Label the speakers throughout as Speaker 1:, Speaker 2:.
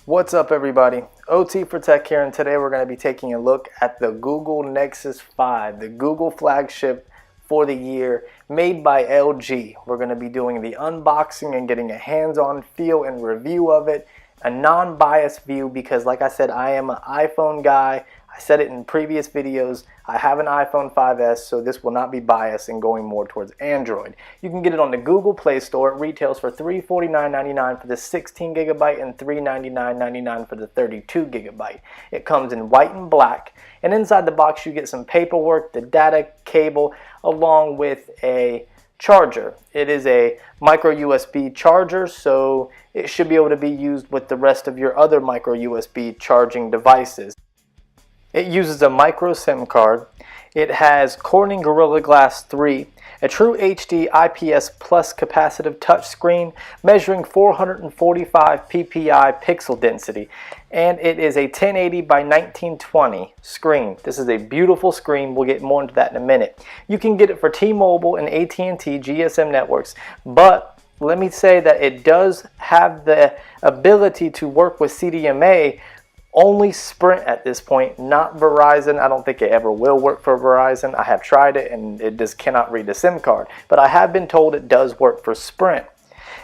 Speaker 1: What's up everybody, OT for Tech here, and today we're going to be taking a look at the Google Nexus 5, the Google flagship for the year made by LG. We're going to be doing the unboxing and getting a hands-on feel and review of it, a non-biased view because like I said, I am an iPhone guy. I said it in previous videos. I have an iPhone 5S, so this will not be biased and going more towards Android. You can get it on the Google Play Store. It retails for $349.99 for the 16 gigabyte and $399.99 for the 32 gigabyte. It comes in white and black, and inside the box you get some paperwork, the data cable, along with a charger. It is a micro USB charger, so it should be able to be used with the rest of your other micro USB charging devices. It uses a micro SIM card. It has Corning Gorilla Glass 3, a true HD IPS Plus capacitive touchscreen measuring 445 ppi pixel density, and it is a 1080 by 1920 screen. This is a beautiful screen. We'll get more into that in a minute. You can get it for T-Mobile and AT&T GSM networks, but let me say that it does have the ability to work with CDMA. Only Sprint at this point, not Verizon. I don't think it ever will work for Verizon. I have tried it and it just cannot read the SIM card. But I have been told it does work for Sprint.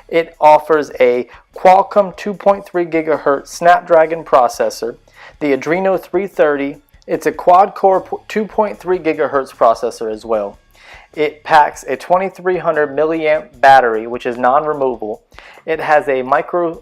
Speaker 1: It offers a Qualcomm 2.3 gigahertz Snapdragon processor, the Adreno 330. It's a quad-core 2.3 gigahertz processor as well. It packs a 2300 milliamp battery, which is non-removable. It has a micro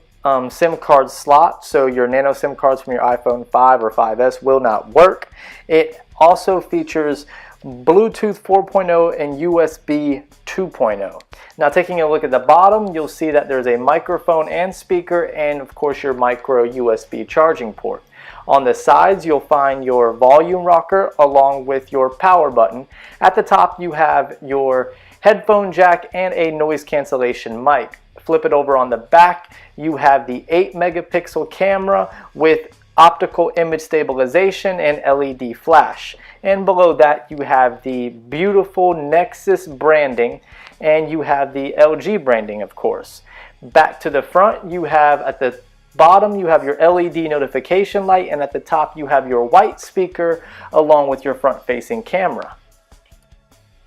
Speaker 1: SIM card slot, so your nano SIM cards from your iPhone 5 or 5S will not work. It also features Bluetooth 4.0 and USB 2.0. Now taking a look at the bottom, you'll see that there's a microphone and speaker, and of course your micro USB charging port. On the sides you'll find your volume rocker along with your power button. At the top you have your headphone jack and a noise cancellation mic. Flip it over on the back, you have the 8 megapixel camera with optical image stabilization and LED flash. And below that you have the beautiful Nexus branding, and you have the LG branding, of course. Back to the front, you have at the bottom you have your LED notification light, and at the top you have your white speaker along with your front facing camera.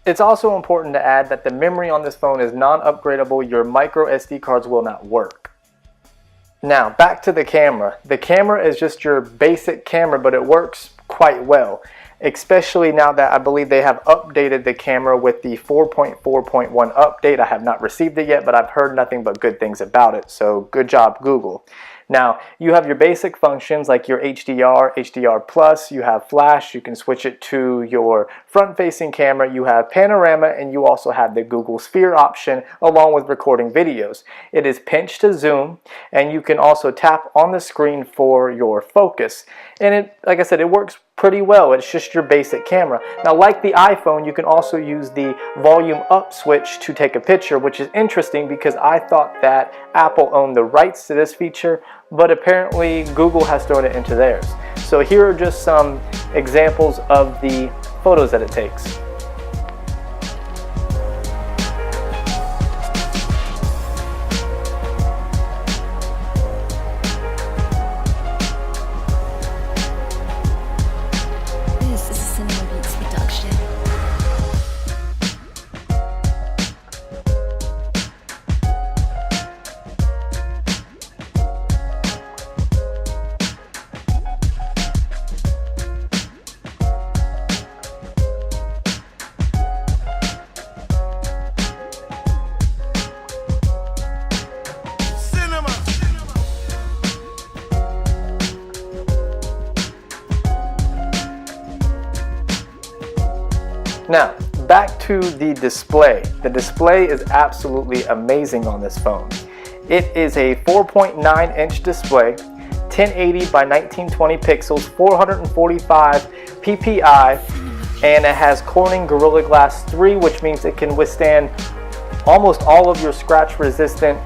Speaker 1: It's also important to add that the memory on this phone is non-upgradable. Your micro SD cards will not work. Now back to the camera. The camera is just your basic camera, but it works quite well, especially now that I believe they have updated the camera with the 4.4.1 update. I have not received it yet, but I've heard nothing but good things about it, so good job Google. Now you have your basic functions like your HDR, HDR+, you have flash, you can switch it to your front facing camera, you have panorama, and you also have the Google Sphere option along with recording videos. It is pinch to zoom, and you can also tap on the screen for your focus. And it, like I said, it works pretty well. It's just your basic camera. Now like the iPhone, you can also use the volume up switch to take a picture, which is interesting because I thought that Apple owned the rights to this feature, but apparently Google has thrown it into theirs. So here are just some examples of the photos that it takes. Now, back to the display. The display is absolutely amazing on this phone. It is a 4.9 inch display, 1080 by 1920 pixels, 445 ppi, and it has Corning Gorilla Glass 3, which means it can withstand almost all of your scratch resistant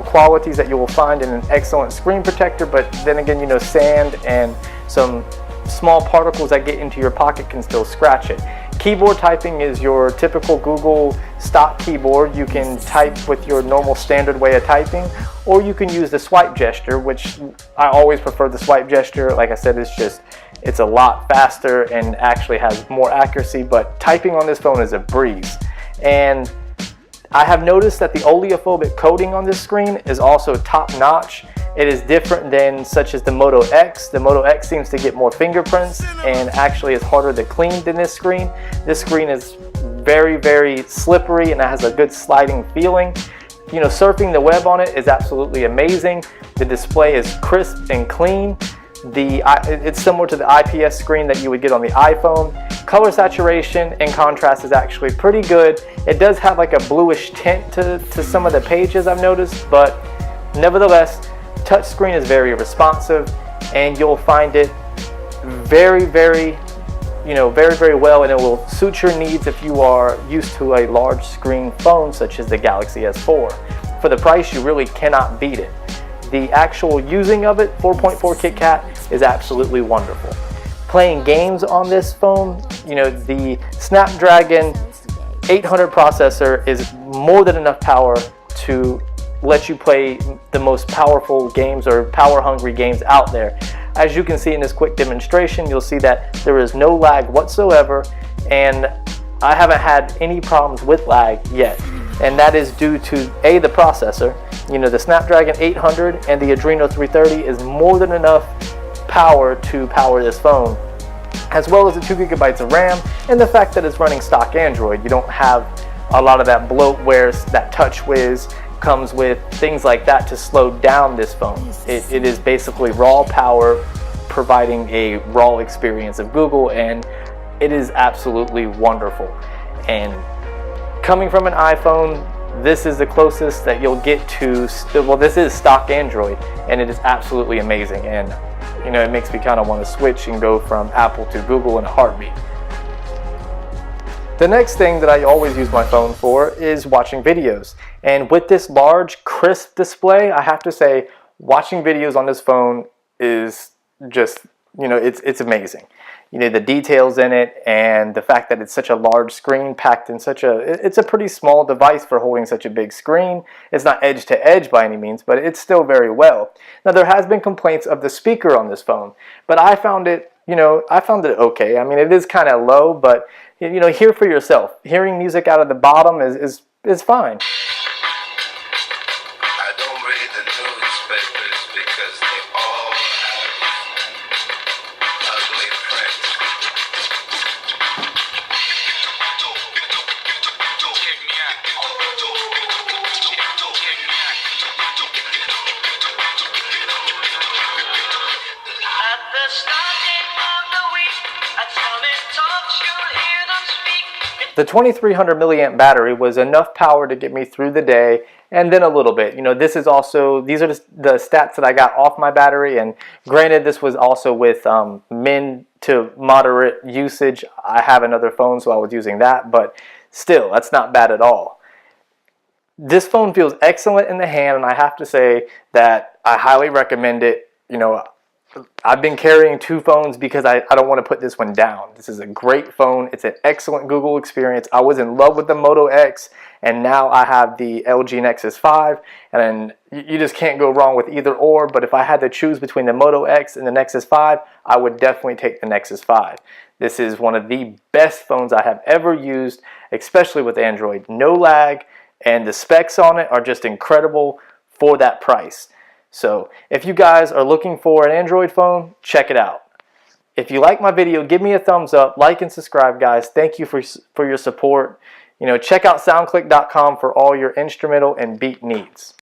Speaker 1: qualities that you will find in an excellent screen protector, but then again, you know, sand and some small particles that get into your pocket can still scratch it. Keyboard typing is your typical Google stock keyboard. You can type with your normal standard way of typing, or you can use the swipe gesture, which I always prefer the swipe gesture. Like I said, it's a lot faster and actually has more accuracy, but typing on this phone is a breeze. And I have noticed that the oleophobic coating on this screen is also top-notch. It is different than such as the Moto X. The Moto X seems to get more fingerprints and actually is harder to clean than this screen. This screen is very, very slippery and it has a good sliding feeling. You know, surfing the web on it is absolutely amazing. The display is crisp and clean. It's similar to the IPS screen that you would get on the iPhone. Color saturation and contrast is actually pretty good. It does have like a bluish tint to some of the pages I've noticed, but nevertheless, touchscreen is very responsive, and you'll find it very, very well, and it will suit your needs if you are used to a large screen phone such as the Galaxy S4. For the price, you really cannot beat it. The actual using of it, 4.4 KitKat, is absolutely wonderful. Playing games on this phone, you know, the Snapdragon 800 processor is more than enough power to let you play the most powerful games or power-hungry games out there. As you can see in this quick demonstration, you'll see that there is no lag whatsoever, and I haven't had any problems with lag yet. And that is due to the processor. You know, the Snapdragon 800 and the Adreno 330 is more than enough power to power this phone, as well as the 2 GB of RAM and the fact that it's running stock Android. You don't have a lot of that bloatware, that TouchWiz comes with, things like that to slow down this phone. It is basically raw power providing a raw experience of Google, and it is absolutely wonderful. And coming from an iPhone, this is the closest that you'll get to, well, this is stock Android, and it is absolutely amazing. And you know, it makes me kind of want to switch and go from Apple to Google in a heartbeat. The next thing that I always use my phone for is watching videos. And with this large, crisp display, I have to say, watching videos on this phone is just, you know, it's amazing. You know, the details in it and the fact that it's such a large screen packed in it's a pretty small device for holding such a big screen. It's not edge to edge by any means, but it's still very well. Now, there has been complaints of the speaker on this phone, but I found it okay. I mean, it is kind of low, but you know, hear for yourself. Hearing music out of the bottom is fine.
Speaker 2: I don't read the newspapers because they all have ugly print.
Speaker 3: At the starting of the week, at Summit Talks, you'll hear them speak.
Speaker 1: The 2300 milliamp battery was enough power to get me through the day, and then a little bit. You know, these are the stats that I got off my battery, and granted, this was also with min to moderate usage. I have another phone, so I was using that, but still, that's not bad at all. This phone feels excellent in the hand, and I have to say that I highly recommend it. You know, I've been carrying 2 phones because I don't want to put this one down. This is a great phone. It's an excellent Google experience. I was in love with the Moto X, and now I have the LG Nexus 5, and you just can't go wrong with either or. But if I had to choose between the Moto X and the Nexus 5, I would definitely take the Nexus 5. This is one of the best phones I have ever used, especially with Android. No lag, and the specs on it are just incredible for that price. So if you guys are looking for an Android phone, check it out. If you like my video, give me a thumbs up, like and subscribe, guys. Thank you for your support. You know, check out soundclick.com for all your instrumental and beat needs.